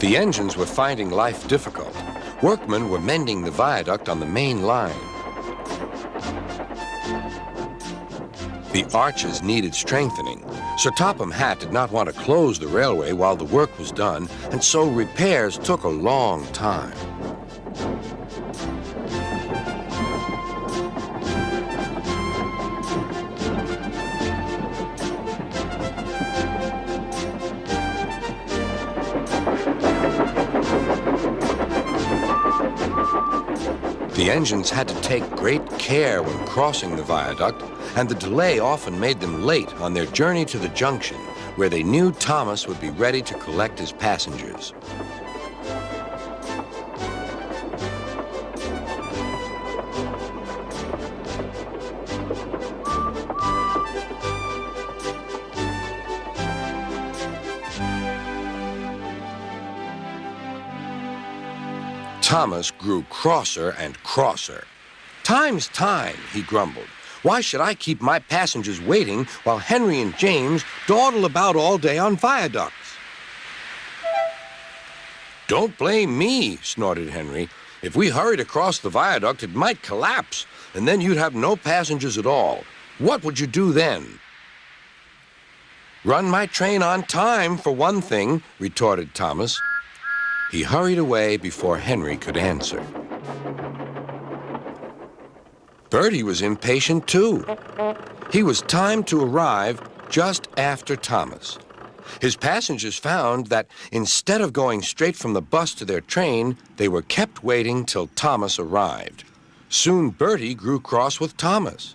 The engines were finding life difficult. Workmen were mending the viaduct on the main line. The arches needed strengthening. Sir Topham Hatt did not want to close the railway while the work was done, and so repairs took a long time. The engines had to take great care when crossing the viaduct, and the delay often made them late on their journey to the junction, where they knew Thomas would be ready to collect his passengers. Thomas grew crosser and crosser. "Time's time," he grumbled. "Why should I keep my passengers waiting while Henry and James dawdle about all day on viaducts?" "Don't blame me," snorted Henry. "If we hurried across the viaduct, it might collapse, and then you'd have no passengers at all. What would you do then?" "Run my train on time, for one thing," retorted Thomas. He hurried away before Henry could answer. Bertie was impatient too. He was timed to arrive just after Thomas. His passengers found that instead of going straight from the bus to their train, they were kept waiting till Thomas arrived. Soon Bertie grew cross with Thomas.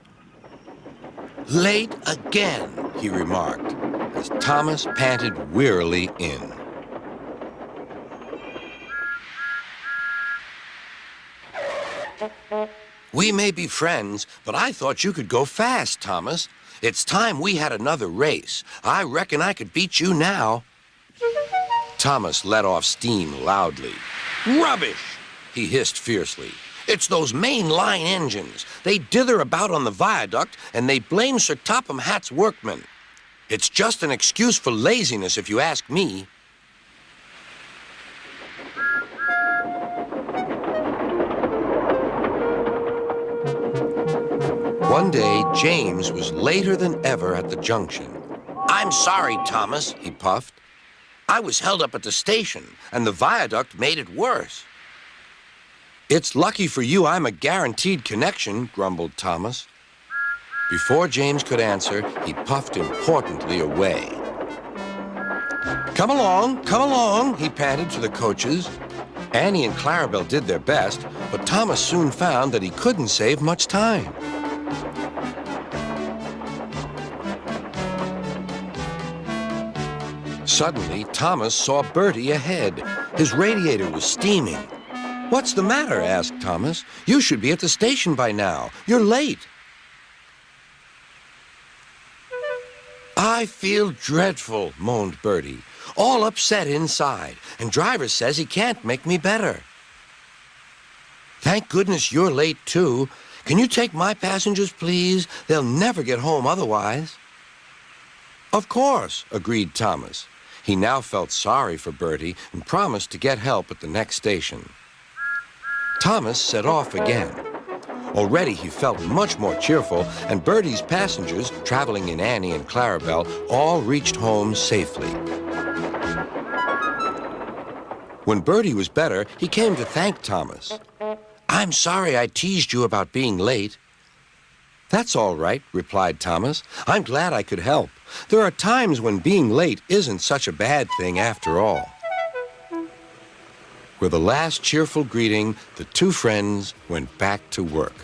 "Late again," he remarked, as Thomas panted wearily in. "We may be friends, but I thought you could go fast, Thomas. It's time we had another race. I reckon I could beat you now." Thomas let off steam loudly. "Rubbish!" he hissed fiercely. "It's those main line engines. They dither about on the viaduct, and they blame Sir Topham Hatt's workmen. It's just an excuse for laziness, if you ask me." One day, James was later than ever at the junction. "I'm sorry, Thomas," he puffed. "I was held up at the station, and the viaduct made it worse." "It's lucky for you I'm a guaranteed connection," grumbled Thomas. Before James could answer, he puffed importantly away. Come along," he panted to the coaches. Annie and Clarabelle did their best, but Thomas soon found that he couldn't save much time. Suddenly, Thomas saw Bertie ahead. His radiator was steaming. "What's the matter?" asked Thomas. "You should be at the station by now. You're late." "I feel dreadful," moaned Bertie. "All upset inside, and driver says he can't make me better." "Thank goodness you're late, too. Can you take my passengers, please? They'll never get home otherwise." "Of course," agreed Thomas. He now felt sorry for Bertie and promised to get help at the next station. Thomas set off again. Already he felt much more cheerful, and Bertie's passengers, traveling in Annie and Clarabelle, all reached home safely. When Bertie was better, he came to thank Thomas. "I'm sorry I teased you about being late." "That's all right," replied Thomas. "I'm glad I could help. There are times when being late isn't such a bad thing after all." With a last cheerful greeting, the two friends went back to work.